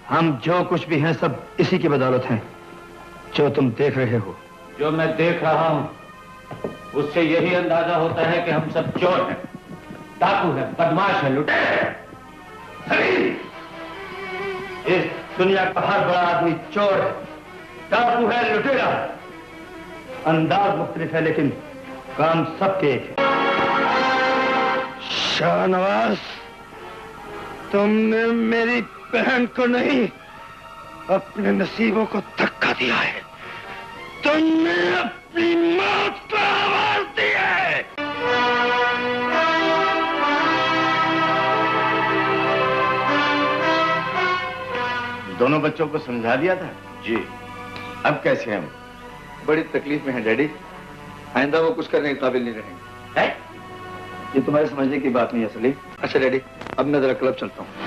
हम जो कुछ भी हैं सब इसी की बदौलत हैं जो तुम देख रहे हो। जो मैं देख रहा हूं उससे यही अंदाजा होता है कि हम सब चोर हैं, डाकू हैं, बदमाश हैं, लुटेरे हैं। इस दुनिया का हर बड़ा आदमी चोर है, डाकू है, लुटेरा है। अंदाज मुख्तलिफ है लेकिन काम सबके एक है। शाहनवाज, तुमने मेरी बहन को नहीं अपने नसीबों को धक्का दिया है। तुमने अपनी मौत को आवाज दी है। दोनों बच्चों को समझा दिया था? जी। अब कैसे हैं हम? बड़ी तकलीफ में है डैडी, आइंदा वो कुछ करने के काबिल नहीं रहेंगे। ये तुम्हारे समझने की बात नहीं है सलीम। अच्छा डैडी, अब मैं जरा क्लब चलता हूँ।